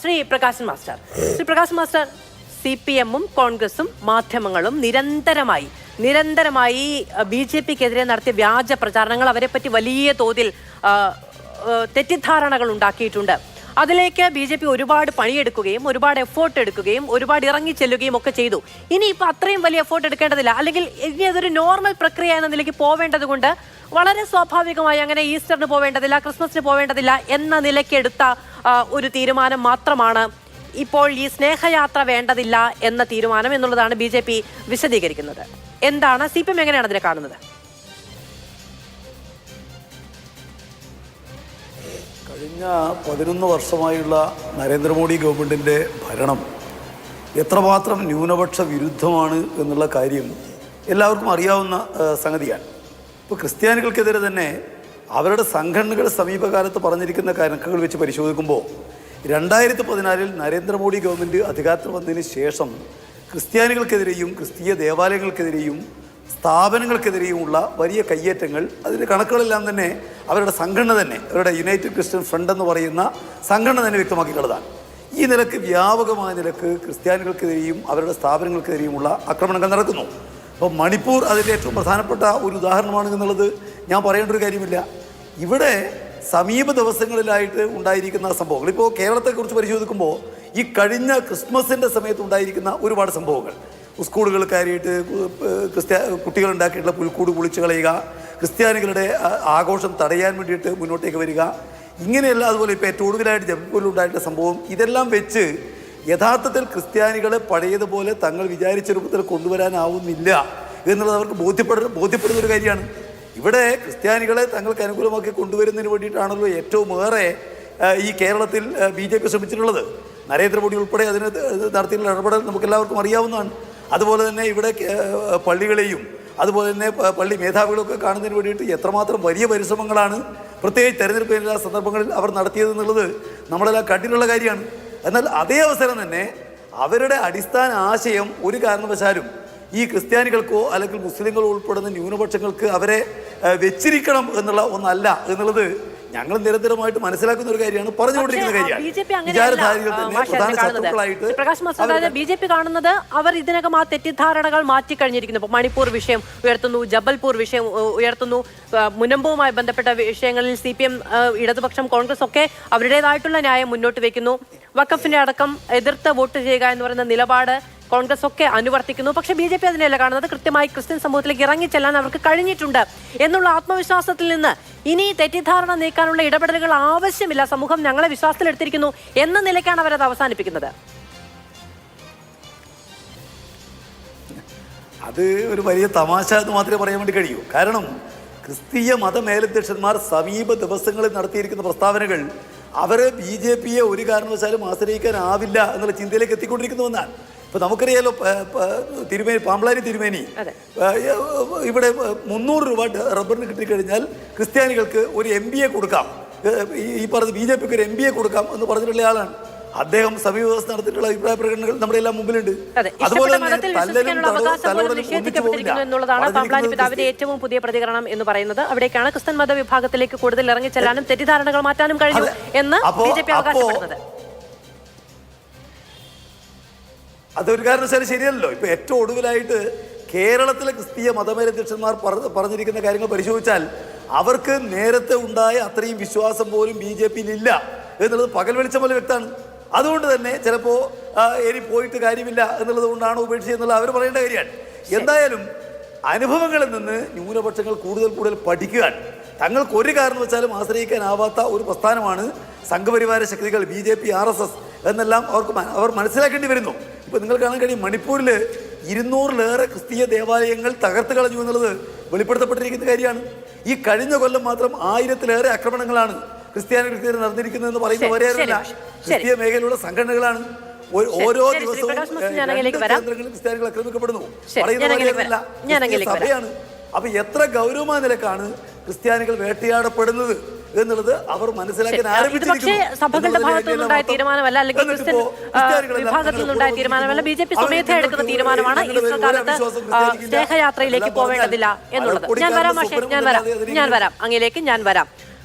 Shri Prakashan master, CPM-ഉം കോൺഗ്രസും മാധ്യമങ്ങളും നിരന്തരമായി BJP-ക്കെതിരെ നടത്തിയ വ്യാജ പ്രചാരണങ്ങൾ അവരെപ്പറ്റി വലിയ തോതിൽ തെറ്റിദ്ധാരണകൾ ഉണ്ടാക്കിയിട്ടുണ്ട്. അതിലേക്ക് BJP ഒരുപാട് പണിയെടുക്കുകയും ഒരുപാട് എഫേർട്ട് എടുക്കുകയും ഒരുപാട് ഇറങ്ങി ചെല്ലുകയും ഒക്കെ ചെയ്തു. ഇനിയിപ്പോൾ അത്രയും വലിയ എഫേർട്ട് എടുക്കേണ്ടതില്ല, അല്ലെങ്കിൽ ഇനി അതൊരു നോർമൽ പ്രക്രിയ എന്ന നിലയ്ക്ക് പോവേണ്ടത് കൊണ്ട് വളരെ സ്വാഭാവികമായി അങ്ങനെ ഈസ്റ്ററിന് പോവേണ്ടതില്ല, ക്രിസ്മസിന് പോവേണ്ടതില്ല എന്ന നിലയ്ക്ക് എടുത്ത ഒരു തീരുമാനം മാത്രമാണ് ഇപ്പോൾ ഈ സ്നേഹയാത്ര വേണ്ടതില്ല എന്ന തീരുമാനം എന്നുള്ളതാണ് BJP വിശദീകരിക്കുന്നത്. എന്താണ് CPM എങ്ങനെയാണ് അതിനെ കാണുന്നത്? കഴിഞ്ഞ 11 വർഷമായുള്ള നരേന്ദ്രമോദി ഗവൺമെൻറ്റിൻ്റെ ഭരണം എത്രമാത്രം ന്യൂനപക്ഷ വിരുദ്ധമാണ് എന്നുള്ള കാര്യം എല്ലാവർക്കും അറിയാവുന്ന സംഗതിയാണ്. ഇപ്പോൾ ക്രിസ്ത്യാനികൾക്കെതിരെ തന്നെ അവരുടെ സംഘടനകൾ സമീപകാലത്ത് പറഞ്ഞിരിക്കുന്ന കണക്കുകൾ വെച്ച് പരിശോധിക്കുമ്പോൾ 2014 നരേന്ദ്രമോദി ഗവൺമെൻറ് അധികാരത്തിൽ വന്നതിന് ശേഷം ക്രിസ്ത്യാനികൾക്കെതിരെയും ക്രിസ്തീയ ദേവാലയങ്ങൾക്കെതിരെയും സ്ഥാപനങ്ങൾക്കെതിരെയുമുള്ള വലിയ കയ്യേറ്റങ്ങൾ, അതിൻ്റെ കണക്കുകളെല്ലാം തന്നെ അവരുടെ സംഘടന തന്നെ, അവരുടെ യുണൈറ്റഡ് ക്രിസ്ത്യൻ ഫ്രണ്ട് എന്ന് പറയുന്ന സംഘടന തന്നെ വ്യക്തമാക്കിയിട്ടുള്ളതാണ്. ഈ നിലക്ക് വ്യാപകമായ നിലക്ക് ക്രിസ്ത്യാനികൾക്കെതിരെയും അവരുടെ സ്ഥാപനങ്ങൾക്കെതിരെയുമുള്ള ആക്രമണങ്ങൾ നടക്കുന്നു. അപ്പോൾ മണിപ്പൂർ അതിൻ്റെ ഏറ്റവും പ്രധാനപ്പെട്ട ഒരു ഉദാഹരണമാണ് എന്നുള്ളത് ഞാൻ പറയേണ്ട ഒരു കാര്യമില്ല. ഇവിടെ സമീപ ദിവസങ്ങളിലായിട്ട് ഉണ്ടായിരിക്കുന്ന സംഭവങ്ങൾ, ഇപ്പോൾ കേരളത്തെക്കുറിച്ച് പരിശോധിക്കുമ്പോൾ ഈ കഴിഞ്ഞ ക്രിസ്മസിൻ്റെ സമയത്ത് ഉണ്ടായിരിക്കുന്ന ഒരുപാട് സംഭവങ്ങൾ, സ്കൂളുകൾ കയറിയിട്ട് കുട്ടികൾ ഉണ്ടാക്കിയിട്ടുള്ള പുൽക്കൂട് പൊളിച്ചു കളയുക, ക്രിസ്ത്യാനികളുടെ ആഘോഷം തടയാൻ വേണ്ടിയിട്ട് മുന്നോട്ടേക്ക് വരിക, ഇങ്ങനെയല്ല. അതുപോലെ ഇപ്പോൾ ഏറ്റവും ഒടുവിലായിട്ട് ജബൽപൂരിലുണ്ടായിട്ടുള്ള സംഭവം, ഇതെല്ലാം വെച്ച് യഥാർത്ഥത്തിൽ ക്രിസ്ത്യാനികളെ പഴയതുപോലെ തങ്ങൾ വിചാരിച്ച രൂപത്തിൽ കൊണ്ടുവരാനാവുന്നില്ല എന്നുള്ളത് അവർക്ക് ബോധ്യപ്പെടുന്ന ഒരു കാര്യമാണ്. ഇവിടെ ക്രിസ്ത്യാനികളെ തങ്ങൾക്ക് അനുകൂലമാക്കി കൊണ്ടുവരുന്നതിന് വേണ്ടിയിട്ടാണല്ലോ ഏറ്റവും ഏറെ ഈ കേരളത്തിൽ BJP ശ്രമിച്ചിട്ടുള്ളത്. നരേന്ദ്രമോദി ഉൾപ്പെടെ അതിന് നടത്തിയിട്ടുള്ള ഇടപെടൽ നമുക്കെല്ലാവർക്കും അറിയാവുന്നതാണ്. അതുപോലെ തന്നെ ഇവിടെ പള്ളികളെയും അതുപോലെ തന്നെ പള്ളി മേധാവികളൊക്കെ കാണുന്നതിന് വേണ്ടിയിട്ട് എത്രമാത്രം വലിയ പരിശ്രമങ്ങളാണ് പ്രത്യേകിച്ച് തെരഞ്ഞെടുപ്പ് സന്ദർഭങ്ങളിൽ അവർ നടത്തിയതെന്നുള്ളത് നമ്മളെല്ലാം കണ്ടിട്ടുള്ള കാര്യമാണ്. എന്നാൽ അതേ അവസരം തന്നെ അവരുടെ അടിസ്ഥാന ആശയം ഒരു കാരണവശാലും ഈ ക്രിസ്ത്യാനികൾക്കോ അല്ലെങ്കിൽ മുസ്ലിങ്ങളോ ഉൾപ്പെടുന്ന ന്യൂനപക്ഷങ്ങൾക്ക് അവരെ വെച്ചിരിക്കണം എന്നുള്ള ഒന്നല്ല എന്നുള്ളത് ഞങ്ങൾ നിരന്തരമായിട്ട് മനസ്സിലാക്കുന്ന ഒരു കാര്യമാണ്, പറഞ്ഞുകൊണ്ടിരിക്കുന്ന കാര്യമാണ്. BJP കാണുന്നത് അവർ ഇതിനകം ആ തെറ്റിദ്ധാരണകൾ മാറ്റിക്കഴിഞ്ഞിരിക്കുന്നു. ഇപ്പോൾ മണിപ്പൂർ വിഷയം ഉയർത്തുന്നു, ജബൽപൂർ വിഷയം ഉയർത്തുന്നു, മുനമ്പവുമായി ബന്ധപ്പെട്ട വിഷയങ്ങളിൽ CPM, ഇടതുപക്ഷം, കോൺഗ്രസ് ഒക്കെ അവരുടേതായിട്ടുള്ള ന്യായം മുന്നോട്ട് വയ്ക്കുന്നു. വഖഫിനെ അടക്കം എതിർത്ത് വോട്ട് ചെയ്യുക എന്ന് പറയുന്ന നിലപാട് കോൺഗ്രസ് ഒക്കെ അനുവർത്തിക്കുന്നു. പക്ഷേ BJP അതിനെയല്ല കാണുന്നത്. കൃത്യമായി ക്രിസ്ത്യൻ സമൂഹത്തിലേക്ക് ഇറങ്ങിച്ചെല്ലാൻ അവർക്ക് കഴിഞ്ഞിട്ടുണ്ട് എന്നുള്ള ആത്മവിശ്വാസത്തിൽ നിന്ന് ഇനി തെറ്റിദ്ധാരണ നീക്കാനുള്ള ഇടപെടലുകൾ ആവശ്യമില്ല, സമൂഹം ഞങ്ങളെ വിശ്വാസത്തിലെടുത്തിരിക്കുന്നു എന്ന നിലയ്ക്കാണ് അവരത് അവസാനിപ്പിക്കുന്നത്. അത് ഒരു വലിയ തമാശ എന്ന് മാത്രമേ പറയാൻ വേണ്ടി കഴിയൂ. കാരണം ക്രിസ്തീയ മതമേലധ്യക്ഷന്മാർ സമീപ ദിവസങ്ങളിൽ നടത്തിയിരിക്കുന്ന പ്രസ്താവനകൾ അവരെ BJP-യെ ഒരു കാരണവശാലും ആശ്രയിക്കാനാവില്ല എന്നുള്ള ചിന്തയിലേക്ക് എത്തിക്കൊണ്ടിരിക്കുന്നുവെന്നാണ്. ഇപ്പോൾ നമുക്കറിയാലോ, പാമ്പ്ളാനി തിരുമേനി ഇവിടെ 300 രൂപ റബ്ബറിന് കിട്ടിക്കഴിഞ്ഞാൽ ക്രിസ്ത്യാനികൾക്ക് ഒരു MBA കൊടുക്കാം, ഈ പറഞ്ഞ BJP-ക്ക് ഒരു MBA കൊടുക്കാം എന്ന് പറഞ്ഞിട്ടുള്ള ആളാണ് അദ്ദേഹം. സമീപ ദിവസം നടത്തിയിട്ടുള്ള അഭിപ്രായ പ്രകടനങ്ങൾ നമ്മുടെ എല്ലാം മുമ്പിലുണ്ട്. അതുപോലെ എന്നുള്ളതാണ് ഏറ്റവും പുതിയ പ്രതികരണം എന്ന് പറയുന്നത്. അവിടേക്കാണ് ക്രിസ്ത്യൻ മതവിഭാഗത്തിലേക്ക് കൂടുതൽ ഇറങ്ങിച്ചെല്ലാനും തെറ്റിദ്ധാരണകൾ മാറ്റാനും കഴിഞ്ഞു എന്ന് BJP അവകാശപ്പെടുന്നത്. അതൊരു കാരണവശാലും ശരിയല്ലല്ലോ. ഇപ്പോൾ ഏറ്റവും ഒടുവിലായിട്ട് കേരളത്തിലെ ക്രിസ്തീയ മതമേലധ്യക്ഷന്മാർ പറഞ്ഞിരിക്കുന്ന കാര്യങ്ങൾ പരിശോധിച്ചാൽ അവർക്ക് നേരത്തെ ഉണ്ടായ അത്രയും വിശ്വാസം പോലും BJP-യിലില്ല എന്നുള്ളത് പകൽ വെളിച്ചം പോലെ വ്യക്തമാണ്. അതുകൊണ്ട് തന്നെ ചിലപ്പോൾ ഇനി പോയിട്ട് കാര്യമില്ല എന്നുള്ളത് കൊണ്ടാണ് ഉപേക്ഷിച്ചെന്നുള്ള അവർ പറയേണ്ട കാര്യമാണ്. എന്തായാലും അനുഭവങ്ങളിൽ നിന്ന് ന്യൂനപക്ഷങ്ങൾ കൂടുതൽ പഠിക്കുകയാണ്. തങ്ങൾക്ക് ഒരു കാരണവശാലും ആശ്രയിക്കാനാവാത്ത ഒരു പ്രസ്ഥാനമാണ് സംഘപരിവാര ശക്തികൾ, BJP, RSS എന്നെല്ലാം അവർ മനസ്സിലാക്കേണ്ടി വരുന്നു. ഇപ്പോൾ നിങ്ങൾ കാണാൻ കഴിയും, മണിപ്പൂരിൽ 200-ലേറെ ക്രിസ്തീയ ദേവാലയങ്ങൾ തകർത്ത് കളഞ്ഞു എന്നുള്ളത് വെളിപ്പെടുത്തപ്പെട്ടിരിക്കുന്ന കാര്യമാണ്. ഈ കഴിഞ്ഞ കൊല്ലം മാത്രം 1000-ലേറെ ആക്രമണങ്ങളാണ് ക്രിസ്ത്യാനികൾക്കെതിരെ നടന്നിരിക്കുന്നതെന്ന് പറയുന്ന വരെയല്ല, ക്രിസ്തീയ മേഖലയിലുള്ള സംഘടനകളാണ്. ഓരോ ദിവസവും ക്രിസ്ത്യാനികൾ ആക്രമിക്കപ്പെടുന്നു, പറയുന്ന സഭയാണ്. അപ്പൊ എത്ര ഗൗരവമായ നിലക്കാണ് ക്രിസ്ത്യാനികൾ വേട്ടയാടപ്പെടുന്നത് എന്നുള്ളത് അവർ മനസ്സിലാക്കാൻ ആരംഭിച്ചിരിക്കുന്നു. സഭകളുടെ ഭാഗത്തു നിന്നുണ്ടായ തീരുമാനമല്ല, അല്ലെങ്കിൽ ക്രിസ്ത്യൻ വിഭാഗത്തിൽ നിന്നുണ്ടായ തീരുമാനമല്ല, BJP സ്വമേധയാ എടുക്കുന്ന തീരുമാനമാണ് ഈസ്റ്റർ കാലത്ത് സ്നേഹയാത്രയിലേക്ക് പോവേണ്ടതില്ല എന്നുള്ളത്. ഞാൻ വരാം, അങ്ങിലേക്ക് ഞാൻ വരാം.